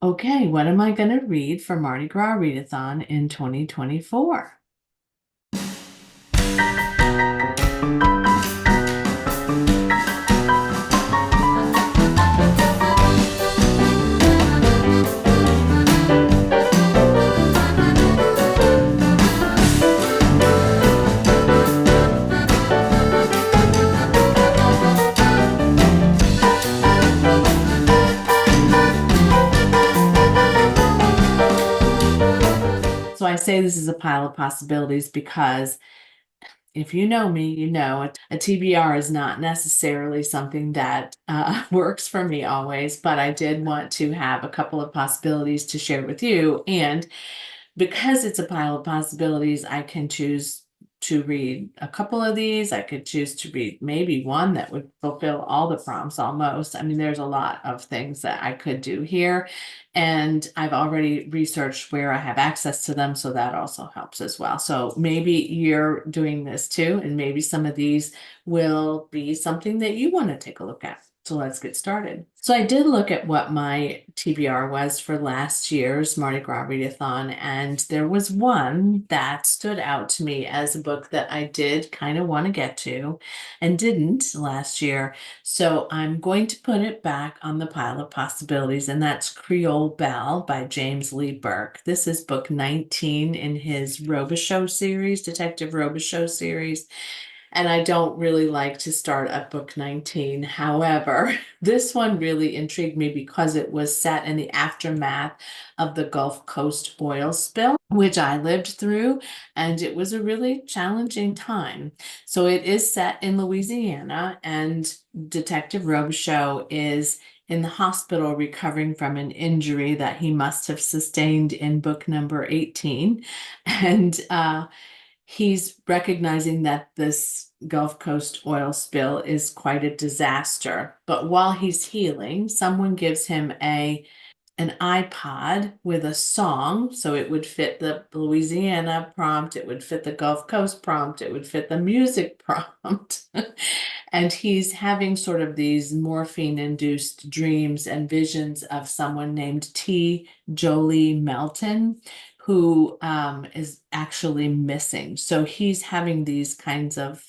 Okay, what am I going to read for Mardi Gras Readathon in 2024? So I say this is a pile of possibilities because if you know me, you know a TBR is not necessarily something that works for me always, but I did want to have a couple of possibilities to share with you. And because it's a pile of possibilities, I can choose to read a couple of these. I could choose to read maybe one that would fulfill all the prompts almost. I mean, there's a lot of things that I could do here. And I've already researched where I have access to them, so that also helps as well. So maybe you're doing this too, and maybe some of these will be something that you want to take a look at. So let's get started. So I did look at what my TBR was for last year's Mardi Gras Readathon, and there was one that stood out to me as a book that I did kind of want to get to and didn't last year. So I'm going to put it back on the pile of possibilities, and that's Creole Bell by James Lee Burke. This is book 19 in his Robichaux series, Detective Robichaux series. And I don't really like to start at book 19. However, this one really intrigued me because it was set in the aftermath of the Gulf Coast oil spill, which I lived through, and it was a really challenging time. So it is set in Louisiana, and Detective Robichaux is in the hospital recovering from an injury that he must have sustained in book number 18. And he's recognizing that this Gulf Coast oil spill is quite a disaster. But while he's healing, someone gives him an iPod with a song. So it would fit the Louisiana prompt, it would fit the Gulf Coast prompt, it would fit the music prompt. And he's having sort of these morphine-induced dreams and visions of someone named T. Jolie Melton, who is actually missing. So he's having these kinds of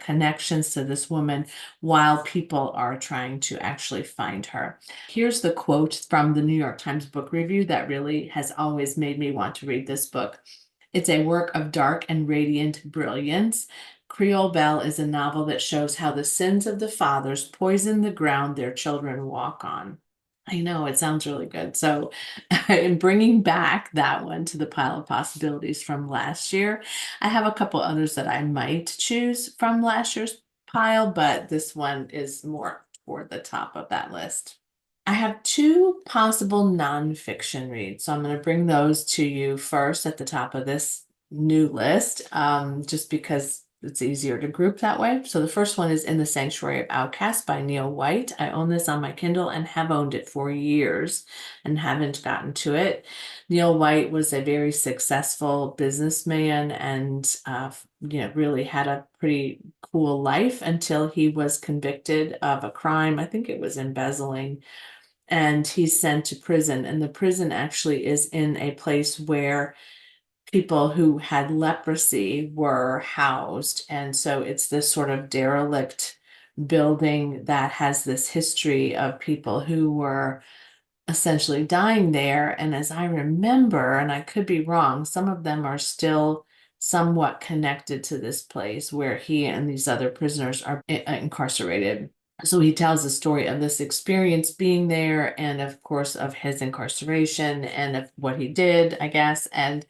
connections to this woman while people are trying to actually find her. Here's the quote from the New York Times Book Review that really has always made me want to read this book. It's a work of dark and radiant brilliance. Creole Bell is a novel that shows how the sins of the fathers poison the ground their children walk on. I know it sounds really good. So in bringing back that one to the pile of possibilities from last year, I have a couple others that I might choose from last year's pile, but this one is more toward the top of that list. I have two possible nonfiction reads, so I'm going to bring those to you first at the top of this new list, just because it's easier to group that way. So the first one is In the Sanctuary of Outcast by Neil White. I own this on my Kindle and have owned it for years and haven't gotten to it. Neil White was a very successful businessman and really had a pretty cool life until he was convicted of a crime. I think it was embezzling, and he's sent to prison. And the prison actually is in a place where people who had leprosy were housed. And so it's this sort of derelict building that has this history of people who were essentially dying there. And as I remember, and I could be wrong, some of them are still somewhat connected to this place where he and these other prisoners are incarcerated. So he tells the story of this experience being there, and of course of his incarceration and of what he did, I guess. And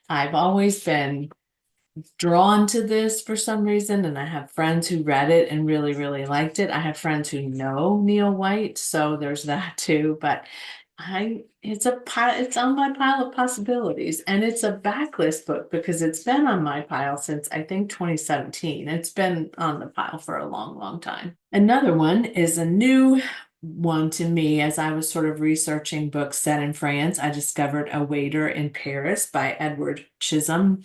I've always been drawn to this for some reason, and I have friends who read it and really, really liked it. I have friends who know Neil White, so there's that too. But it's on my pile of possibilities, and it's a backlist book because it's been on my pile since I think 2017. It's been on the pile for a long, long time. Another one is a new one to me. As I was sort of researching books set in France, I discovered A Waiter in Paris by Edward Chisholm.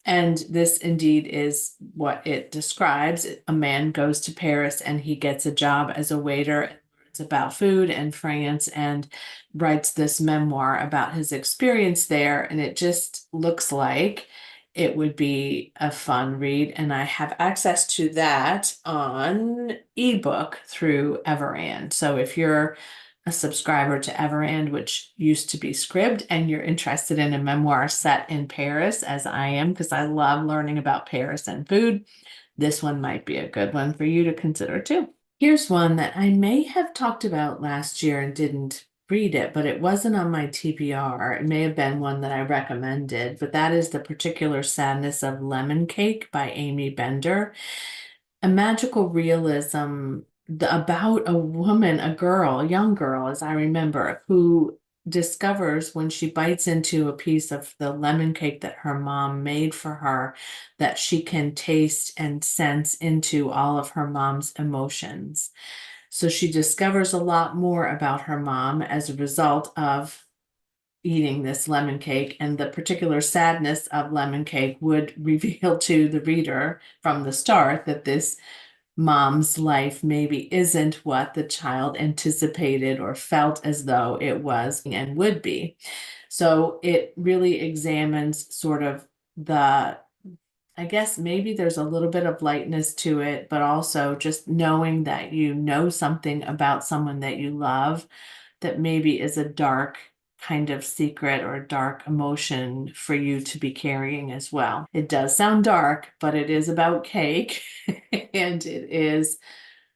And this indeed is what it describes. A man goes to Paris and he gets a job as a waiter It's about food and France, and writes this memoir about his experience there. And it just looks like it would be a fun read. And I have access to that on ebook through Everand. So if you're a subscriber to Everand, which used to be Scribd, and you're interested in a memoir set in Paris, as I am, because I love learning about Paris and food, this one might be a good one for you to consider too. Here's one that I may have talked about last year and didn't read it, but it wasn't on my TBR. It may have been one that I recommended, but that is The Particular Sadness of Lemon Cake by Amy Bender. A magical realism about a woman, a girl, a young girl, as I remember, who discovers when she bites into a piece of the lemon cake that her mom made for her, that she can taste and sense into all of her mom's emotions. So she discovers a lot more about her mom as a result of eating this lemon cake, and the particular sadness of lemon cake would reveal to the reader from the start that this mom's life maybe isn't what the child anticipated or felt as though it was and would be. So it really examines sort of the, I guess maybe there's a little bit of lightness to it, but also just knowing that you know something about someone that you love that maybe is a dark kind of secret or dark emotion for you to be carrying as well. It does sound dark, but it is about cake, and it is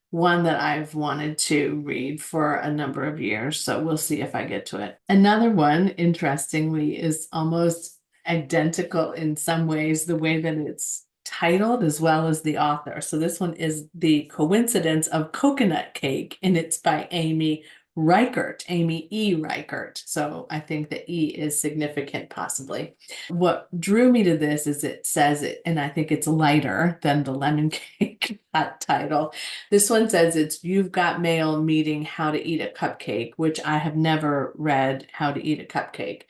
one that I've wanted to read for a number of years. So we'll see if I get to it. Another one, interestingly, is almost identical in some ways, the way that it's titled as well as the author. So this one is The Coincidence of Coconut Cake, and it's by Amy Reichert, Amy E. Reichert. So I think the E is significant, possibly. What drew me to this is it says it, and I think it's lighter than the lemon cake title. This one says it's You've Got Mail meeting How to Eat a Cupcake, which I have never read How to Eat a Cupcake.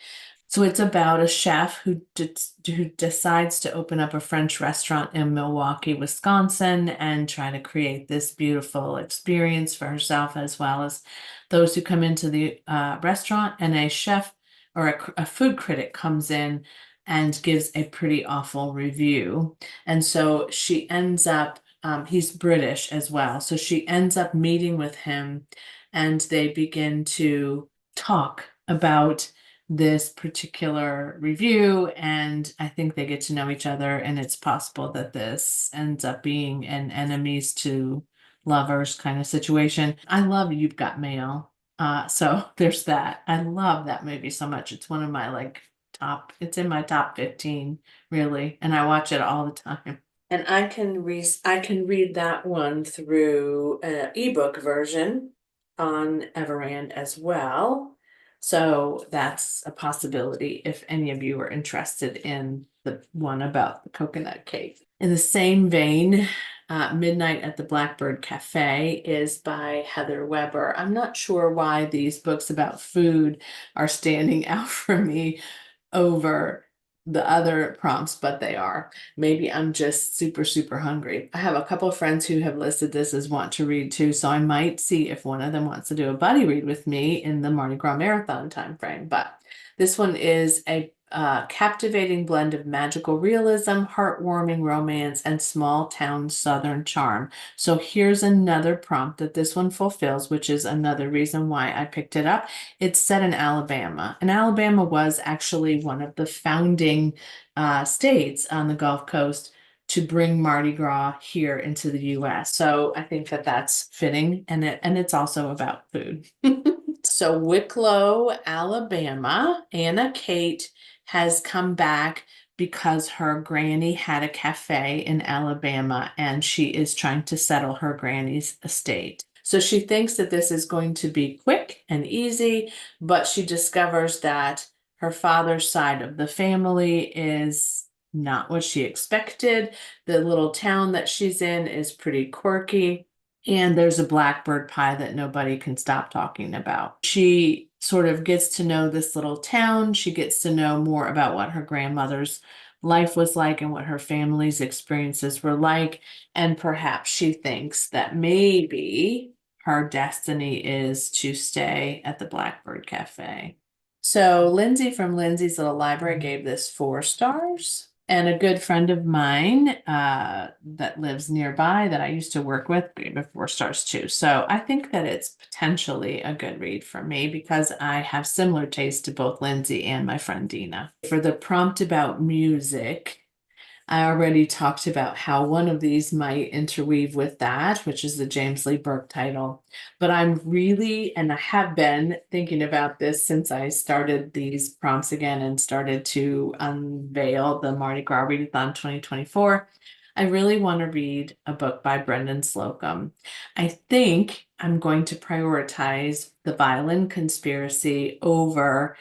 So it's about a chef who decides to open up a French restaurant in Milwaukee, Wisconsin, and try to create this beautiful experience for herself as well as those who come into the restaurant. And a chef or a food critic comes in and gives a pretty awful review. And so she ends up, he's British as well. So she ends up meeting with him, and they begin to talk about this particular review, and I think they get to know each other, and it's possible that this ends up being an enemies to lovers kind of situation. I love You've Got Mail. So there's that. I love that movie so much. It's one of my it's in my top 15, really, and I watch it all the time. And I can read that one through an ebook version on Everand as well. So that's a possibility if any of you are interested in the one about the coconut cake. In the same vein, Midnight at the Blackbird Cafe is by Heather Weber. I'm not sure why these books about food are standing out for me over the other prompts, but they are. Maybe I'm just super, super hungry. I have a couple of friends who have listed this as want to read too, so I might see if one of them wants to do a buddy read with me in the Mardi Gras marathon timeframe. But this one is a captivating blend of magical realism, heartwarming romance, and small town southern charm. So here's another prompt that this one fulfills, which is another reason why I picked it up. It's set in Alabama, and Alabama was actually one of the founding states on the Gulf Coast to bring Mardi Gras here into the US. So I think that that's fitting, and it's also about food. So Wicklow, Alabama, Anna Kate has come back because her granny had a cafe in Alabama, and she is trying to settle her granny's estate. So she thinks that this is going to be quick and easy, but she discovers that her father's side of the family is not what she expected. The little town that she's in is pretty quirky, and there's a blackbird pie that nobody can stop talking about. She sort of gets to know this little town. She gets to know more about what her grandmother's life was like and what her family's experiences were like. And perhaps she thinks that maybe her destiny is to stay at the Blackbird Cafe. So Lindsay from Lindsay's Little Library gave this 4 stars. And a good friend of mine that lives nearby that I used to work with gave it 4 stars too. So I think that it's potentially a good read for me because I have similar taste to both Lindsay and my friend Dina. For the prompt about music, I already talked about how one of these might interweave with that, which is the James Lee Burke title. But I'm really, and I have been thinking about this since I started these prompts again and started to unveil the Mardi Gras Readathon 2024. I really want to read a book by Brendan Slocum. I think I'm going to prioritize the Violin Conspiracy over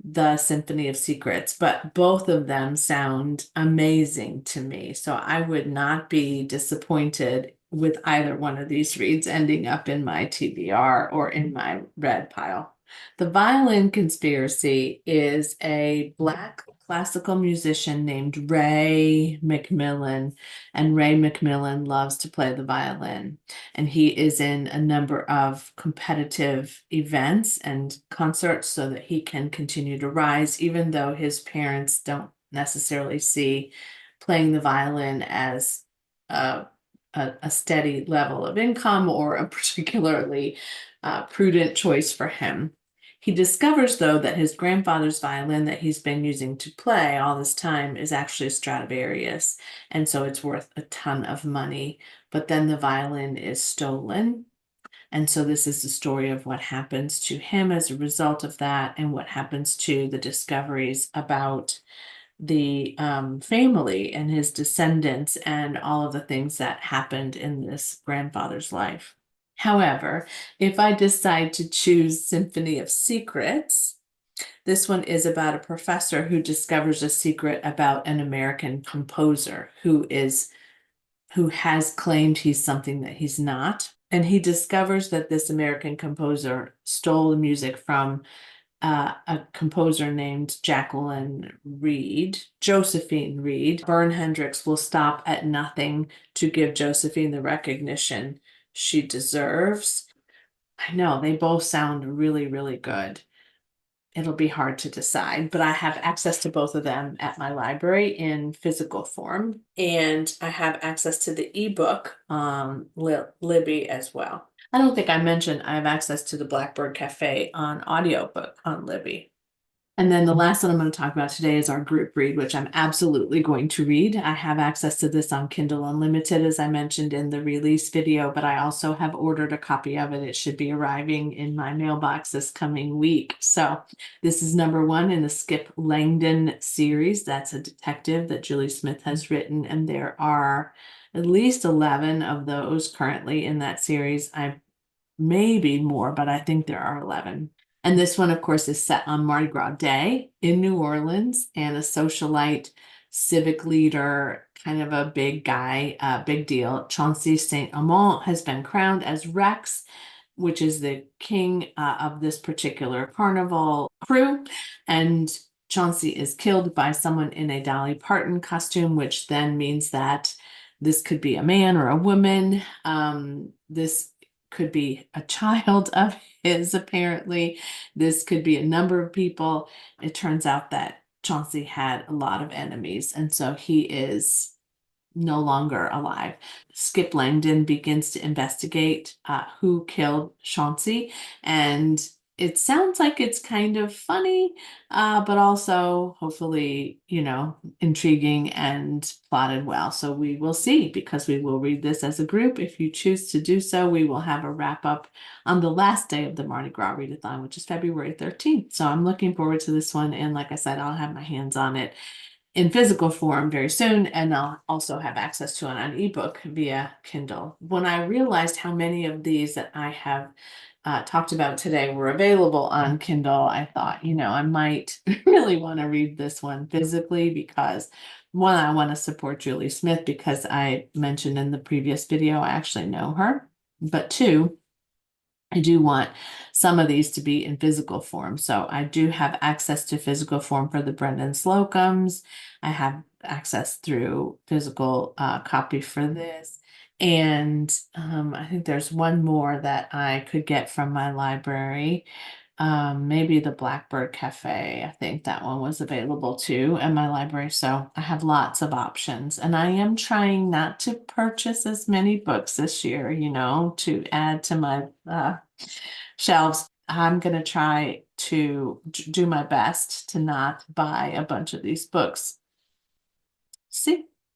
the Symphony of Secrets, but both of them sound amazing to me. So I would not be disappointed with either one of these reads ending up in my TBR or in my red pile. The Violin Conspiracy is a Black classical musician named Ray McMillan, and Ray McMillan loves to play the violin. And he is in a number of competitive events and concerts so that he can continue to rise, even though his parents don't necessarily see playing the violin as a steady level of income or a particularly prudent choice for him. He discovers, though, that his grandfather's violin that he's been using to play all this time is actually a Stradivarius, and so it's worth a ton of money. But then the violin is stolen. And so this is the story of what happens to him as a result of that and what happens to the discoveries about the family and his descendants and all of the things that happened in this grandfather's life. However, if I decide to choose Symphony of Secrets, this one is about a professor who discovers a secret about an American composer who has claimed he's something that he's not. And he discovers that this American composer stole the music from a composer named Josephine Reed. Vern Hendricks will stop at nothing to give Josephine the recognition she deserves. I know they both sound really, really good. It'll be hard to decide, but I have access to both of them at my library in physical form, and I have access to the ebook on Libby as well. I don't think I mentioned I have access to the Blackbird Cafe on audiobook on Libby. And then the last one I'm going to talk about today is our group read, which I'm absolutely going to read. I have access to this on Kindle Unlimited, as I mentioned in the release video, but I also have ordered a copy of it. It should be arriving in my mailbox this coming week. So this is number 1 in the Skip Langdon series. That's a detective that Julie Smith has written, and there are at least 11 of those currently in that series. I maybe more, but I think there are 11. And this one, of course, is set on Mardi Gras Day in New Orleans, and a socialite, civic leader, kind of a big guy, big deal. Chauncey Saint Amant has been crowned as Rex, which is the king of this particular carnival crew. And Chauncey is killed by someone in a Dolly Parton costume, which then means that this could be a man or a woman. This could be a child of his, apparently. This could be a number of people. It turns out that Chauncey had a lot of enemies, and so he is no longer alive. Skip Langdon begins to investigate who killed Chauncey, and it sounds like it's kind of funny, but also hopefully, intriguing and plotted well. So we will see, because we will read this as a group. If you choose to do so, we will have a wrap up on the last day of the Mardi Gras Readathon, which is February 13th. So I'm looking forward to this one. And like I said, I'll have my hands on it in physical form very soon, and I'll also have access to it on ebook via Kindle. When I realized how many of these that I have talked about today were available on Kindle, I thought, I might really want to read this one physically, because one, I want to support Julie Smith, because I mentioned in the previous video, I actually know her, but two, I do want some of these to be in physical form. So I do have access to physical form for the Brendan Slocums. I have access through physical copy for this. And I think there's one more that I could get from my library. Maybe the Blackbird Cafe. I think that one was available too in my library. So I have lots of options. And I am trying not to purchase as many books this year, to add to my shelves. I'm going to try to do my best to not buy a bunch of these books.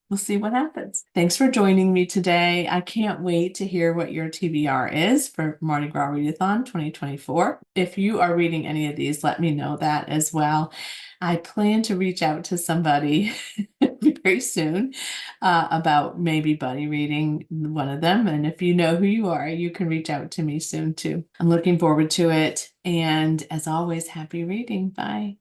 We'll see what happens. Thanks for joining me today. I can't wait to hear what your TBR is for Mardi Gras Readathon 2024. If you are reading any of these, let me know that as well. I plan to reach out to somebody very soon about maybe buddy reading one of them. And if you know who you are, you can reach out to me soon too. I'm looking forward to it. And as always, happy reading. Bye.